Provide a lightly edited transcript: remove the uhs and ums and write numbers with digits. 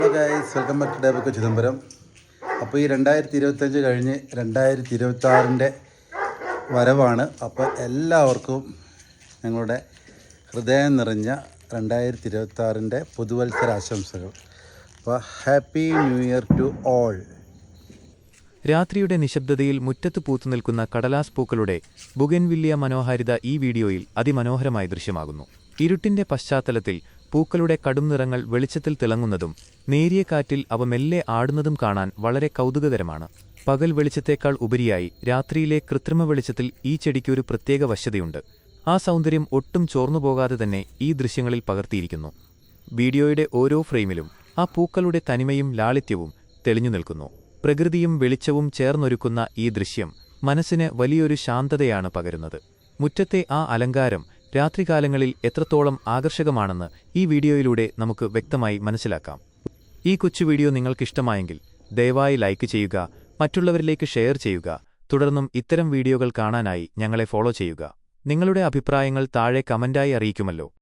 Hello guys, welcome back to ഡേബക്ക് ചിദംബരം. അപ്പോൾ ഈ 2025 കഴിഞ്ഞ് 2026 വരവാണ്. അപ്പോൾ എല്ലാവർക്കും ഞങ്ങളുടെ ഹൃദയം നിറഞ്ഞ 2026 പുതുവത്സര ആശംസകൾ. അപ്പോൾ happy new year to all. രാത്രിയുടെ നിശബ്ദതയിൽ മുറ്റത്ത് പൂത്തുനിൽക്കുന്ന കടലാസ് പൂക്കളുടെ ബുഗൻവില്ലിയ മനോഹാരിത ഈ വീഡിയോയിൽ അതിമനോഹരമായി ദൃശ്യമാകുന്നു. ഇരുട്ടിന്റെ പശ്ചാത്തലത്തിൽ പൂക്കളുടെ കടും നിറങ്ങൾ വെളിച്ചത്തിൽ തിളങ്ങുന്നതും നേരിയ കാറ്റിൽ അവ മെല്ലെ ആടുന്നതും കാണാൻ വളരെ കൗതുകകരമാണ്. പകൽ വെളിച്ചത്തേക്കാൾ ഉപരിയായി രാത്രിയിലെ കൃത്രിമ വെളിച്ചത്തിൽ ഈ ചെടിക്കൊരു പ്രത്യേക വശ്യതയുണ്ട്. ആ സൗന്ദര്യം ഒട്ടും ചോർന്നുപോകാതെ തന്നെ ഈ ദൃശ്യങ്ങളിൽ പകർത്തിയിരിക്കുന്നു. വീഡിയോയുടെ ഓരോ ഫ്രെയിമിലും ആ പൂക്കളുടെ തനിമയും ലാളിത്യവും തെളിഞ്ഞു നിൽക്കുന്നു. പ്രകൃതിയും വെളിച്ചവും ചേർന്നൊരുക്കുന്ന ഈ ദൃശ്യം മനസ്സിന് വലിയൊരു ശാന്തതയാണ് പകരുന്നത്. മുറ്റത്തെ ആ അലങ്കാരം രാത്രികാലങ്ങളിൽ എത്രത്തോളം ആകർഷകമാണെന്ന് ഈ വീഡിയോയിലൂടെ നമുക്ക് വ്യക്തമായി മനസ്സിലാക്കാം. ഈ കൊച്ചു വീഡിയോ നിങ്ങൾക്കിഷ്ടമായെങ്കിൽ ദയവായി ലൈക്ക് ചെയ്യുക, മറ്റുള്ളവരിലേക്ക് ഷെയർ ചെയ്യുക. തുടർന്നും ഇത്തരം വീഡിയോകൾ കാണാനായി ഞങ്ങളെ ഫോളോ ചെയ്യുക. നിങ്ങളുടെ അഭിപ്രായങ്ങൾ താഴെ കമന്റായി അറിയിക്കുമല്ലോ.